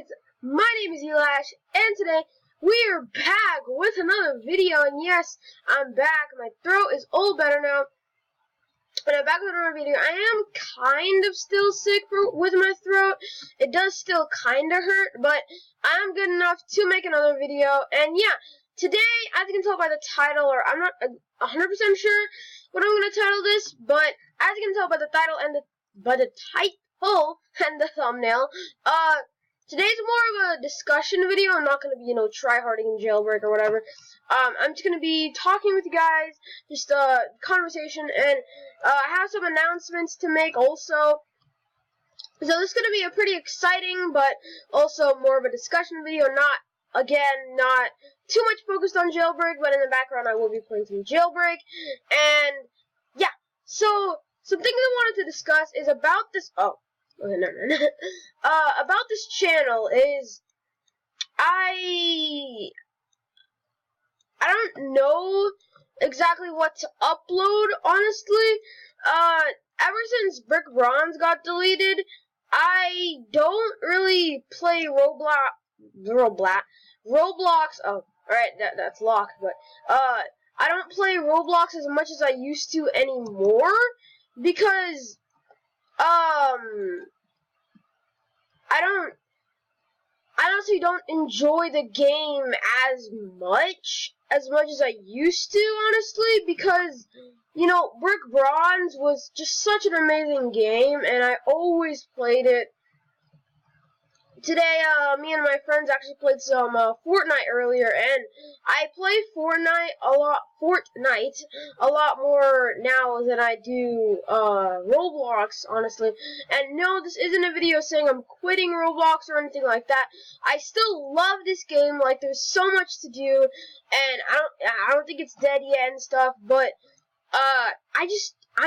guys, my name is Elash, and today we are back with another video, and yes, I'm back. My throat is all better now, and I'm back with another video. I am kind of still sick with my throat. It does still kind of hurt, but I'm good enough to make another video, and yeah, today, as you can tell by the title, or I'm not 100% sure what I'm going to title this, but as you can tell by the title and the thumbnail, today's more of a discussion video. I'm not going to be, try-harding in Jailbreak or whatever. I'm just going to be talking with you guys, just a conversation, and I have some announcements to make also. So this is going to be a pretty exciting, but also more of a discussion video, not too much focused on Jailbreak, but in the background I will be playing some Jailbreak, and yeah, so some things I wanted to discuss is about this, about this channel is, I don't know exactly what to upload, honestly. Ever since Brick Bronze got deleted, I don't really play Roblox, oh, alright, that's locked, but, I don't play Roblox as much as I used to anymore, because, I honestly don't enjoy the game as much as I used to, honestly, because, Brick Bronze was just such an amazing game, and I always played it. Today, me and my friends actually played some Fortnite earlier, and I play Fortnite a lot more now than I do Roblox, honestly. And no, this isn't a video saying I'm quitting Roblox or anything like that. I still love this game. Like, there's so much to do, and I don't think it's dead yet and stuff. But I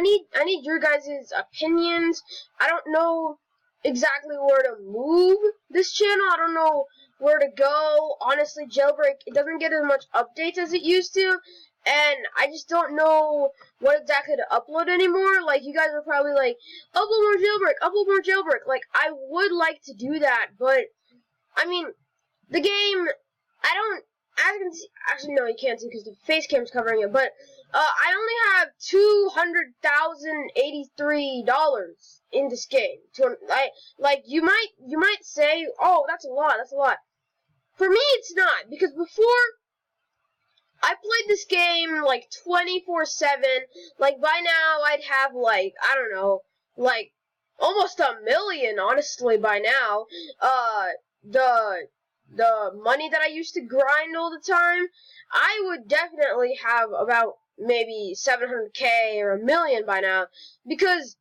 need your guys' opinions. I don't know exactly where to move this channel. I don't know where to go. Honestly, Jailbreak, it doesn't get as much updates as it used to, and I just don't know what exactly to upload anymore. Like, you guys are probably like, upload more Jailbreak. Like, I would like to do that, but, I mean, the game, as you can see, actually, no, you can't see because the face cam's covering it, but, I only have $200,083 in this game. You might say, oh, that's a lot. For me, it's not, because before I played this game like 24/7. Like, by now I'd have like, I don't know, like almost 1 million, honestly, by now. The money that I used to grind all the time, I would definitely have about maybe 700K or 1 million by now, because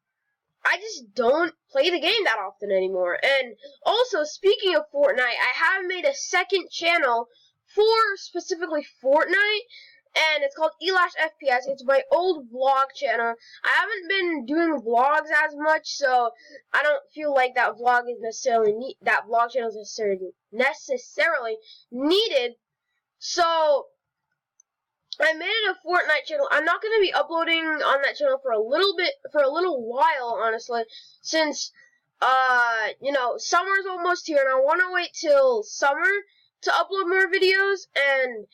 I just don't play the game that often anymore. And also, speaking of Fortnite, I have made a second channel for specifically Fortnite, and it's called Elash FPS. It's my old vlog channel. I haven't been doing vlogs as much, so I don't feel like that vlog is necessarily that vlog channel is necessarily needed. So I made it a Fortnite channel. I'm not going to be uploading on that channel for a little while, honestly, since, summer's almost here, and I want to wait till summer to upload more videos, and,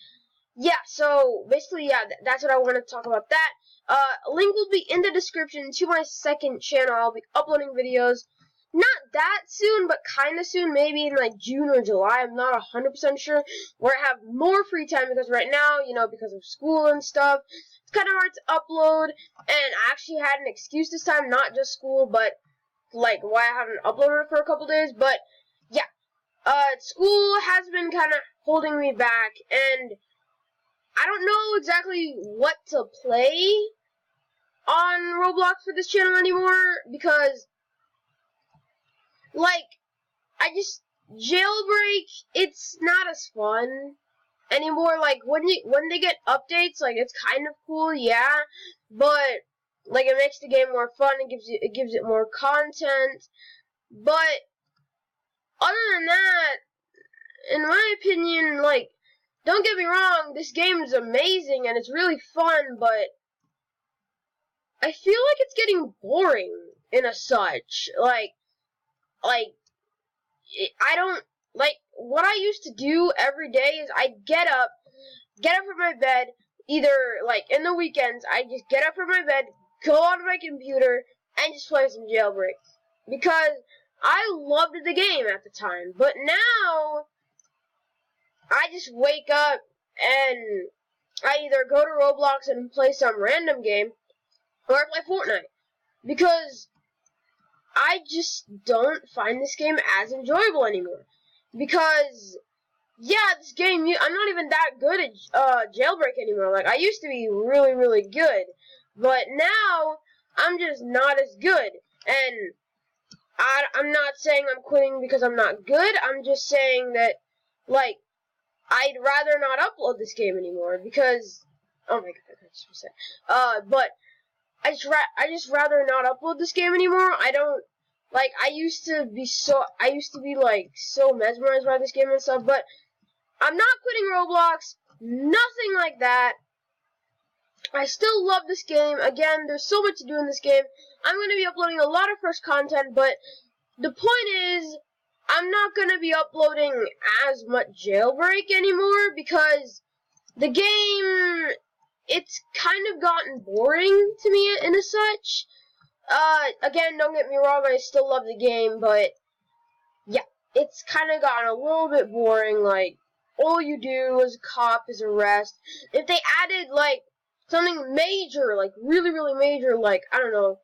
yeah, so, basically, yeah, that's what I want to talk about that. Link will be in the description to my second channel. I'll be uploading videos, not that soon, but kind of soon, maybe in like June or July. I'm not 100% sure, where I have more free time, because right now, because of school and stuff, it's kind of hard to upload, and I actually had an excuse this time, not just school, but like why I haven't uploaded for a couple days. But yeah, school has been kind of holding me back, and I don't know exactly what to play on Roblox for this channel anymore, because Jailbreak, it's not as fun anymore. Like, when they get updates, like, it's kind of cool, yeah, but, like, it makes the game more fun, it gives it more content, but, other than that, in my opinion, like, don't get me wrong, this game is amazing, and it's really fun, but I feel like it's getting boring, in a such, I don't like, what I used to do every day is I get up from my bed, either, like, in the weekends, I just get up from my bed, go on my computer, and just play some Jailbreak. Because I loved the game at the time, but now, I just wake up, and I either go to Roblox and play some random game, or I play Fortnite. Because I just don't find this game as enjoyable anymore. Because, yeah, this game, I'm not even that good at Jailbreak anymore. Like, I used to be really, really good. But now, I'm just not as good. And I'm not saying I'm quitting because I'm not good. I'm just saying that, like, I'd rather not upload this game anymore. Because, oh my god, that's so sad. But I just rather not upload this game anymore. I don't, like, I used to be like so mesmerized by this game and stuff, but I'm not quitting Roblox, nothing like that. I still love this game. Again, there's so much to do in this game. I'm going to be uploading a lot of fresh content, but the point is, I'm not going to be uploading as much Jailbreak anymore because the game, it's kind of gotten boring to me in a such. Again, don't get me wrong, I still love the game, but yeah, it's kind of gotten a little bit boring. Like, all you do as a cop is arrest. If they added, like, something major, like, really, really major, like, I don't know,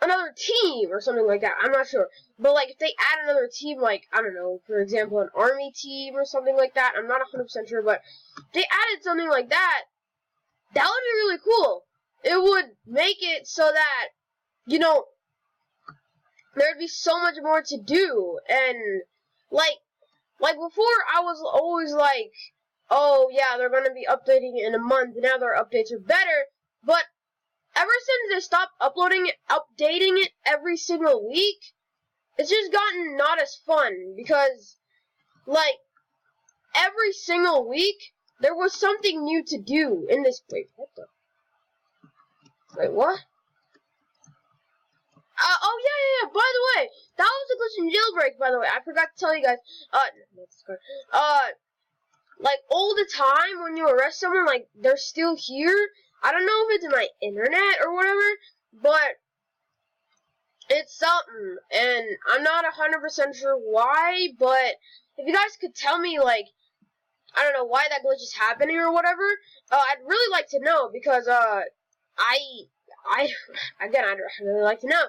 another team or something like that, I'm not sure. But, like, if they add another team, like, I don't know, for example, an army team or something like that, I'm not 100% sure, but if they added something like that, that would be really cool. It would make it so that, you know, there'd be so much more to do. And, like before, I was always like, oh, yeah, they're going to be updating it in a month, and now their updates are better. But ever since they stopped updating it every single week, it's just gotten not as fun. Because, like, every single week, there was something new to do in this. Wait, what the? Wait, what? Oh, yeah. By the way, that was a glitch in Jailbreak, by the way. I forgot to tell you guys. No, not this card. Like, all the time when you arrest someone, like, they're still here. I don't know if it's my internet or whatever, but it's something. And I'm not 100% sure why, but if you guys could tell me, like, I don't know why that glitch is happening or whatever, I'd really like to know, because, I'd really like to know.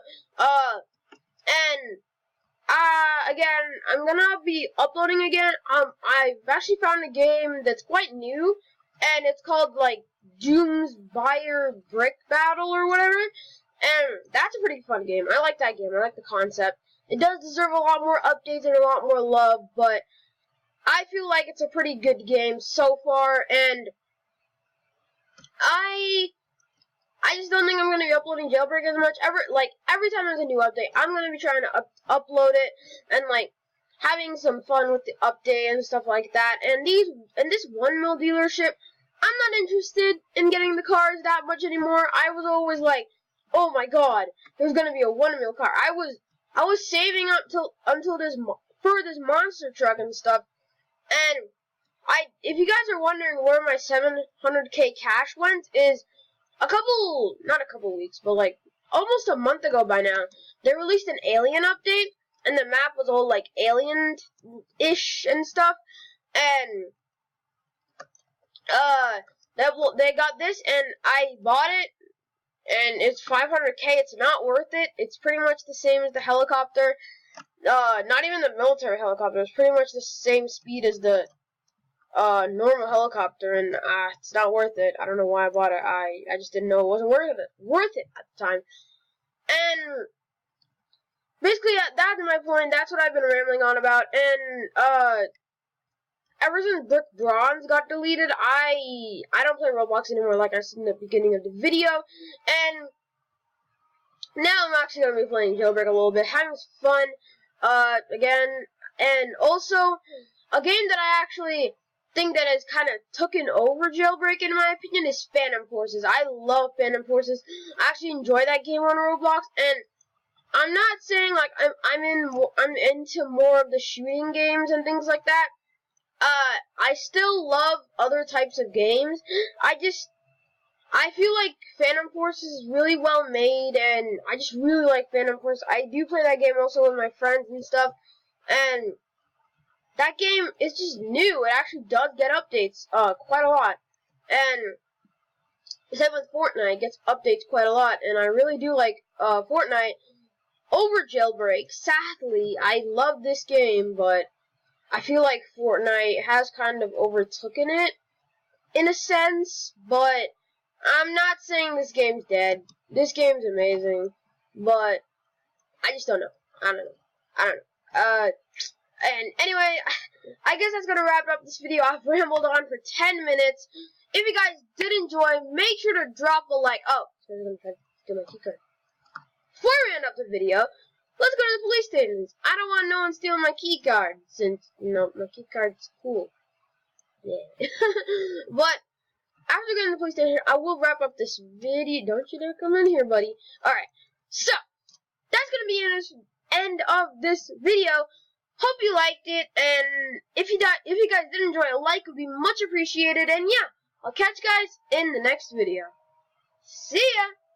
Again, I'm gonna be uploading again. I've actually found a game that's quite new, and it's called, like, Doom's Buyer Brick Battle or whatever, and that's a pretty fun game. I like that game. I like the concept. It does deserve a lot more updates and a lot more love, but I feel like it's a pretty good game so far, and I just don't think I'm going to be uploading Jailbreak as much. Every time there's a new update, I'm going to be trying to upload it and, like, having some fun with the update and stuff like that. And this 1 mil dealership, I'm not interested in getting the cars that much anymore. I was always like, oh my god, there's going to be a 1 mil car. I was saving up until this monster truck and stuff. And if you guys are wondering where my 700k cash went, is not a couple weeks, but like almost a month ago by now, they released an Alien update, and the map was all like Alien-ish and stuff, and they got this, and I bought it, and it's 500k. It's not worth it. It's pretty much the same as the helicopter. Not even the military helicopter. It's pretty much the same speed as the normal helicopter, and it's not worth it. I don't know why I bought it. I just didn't know it wasn't worth it at the time. And basically, that's my point. That's what I've been rambling on about. And ever since Brick Bronze got deleted, I don't play Roblox anymore, like I said in the beginning of the video. And now I'm actually gonna be playing Jailbreak a little bit, having fun again. And also, a game that I actually thing that has kind of taken over Jailbreak, in my opinion, is Phantom Forces. I love Phantom Forces. I actually enjoy that game on Roblox, and I'm not saying like I'm into more of the shooting games and things like that. I still love other types of games. I feel like Phantom Force is really well made, and I just really like Phantom Force. I do play that game also with my friends and stuff, and that game is just new. It actually does get updates, quite a lot. And same with Fortnite, it gets updates quite a lot, and I really do like, Fortnite over Jailbreak. Sadly, I love this game, but I feel like Fortnite has kind of overtaken it, in a sense, but I'm not saying this game's dead. This game's amazing, but I just don't know. I don't know. And anyway, I guess that's gonna wrap up this video. I've rambled on for 10 minutes. If you guys did enjoy, make sure to drop a like. Oh, so I'm gonna try to do my key card. Before we end up the video, let's go to the police station. I don't want no one stealing my key card, since, you know, my key card's cool. Yeah. But after going to the police station, I will wrap up this video. Don't you dare come in here, buddy. Alright, so that's gonna be the end of this video. Hope you liked it, and if you guys did enjoy, a like would be much appreciated. And yeah, I'll catch you guys in the next video. See ya!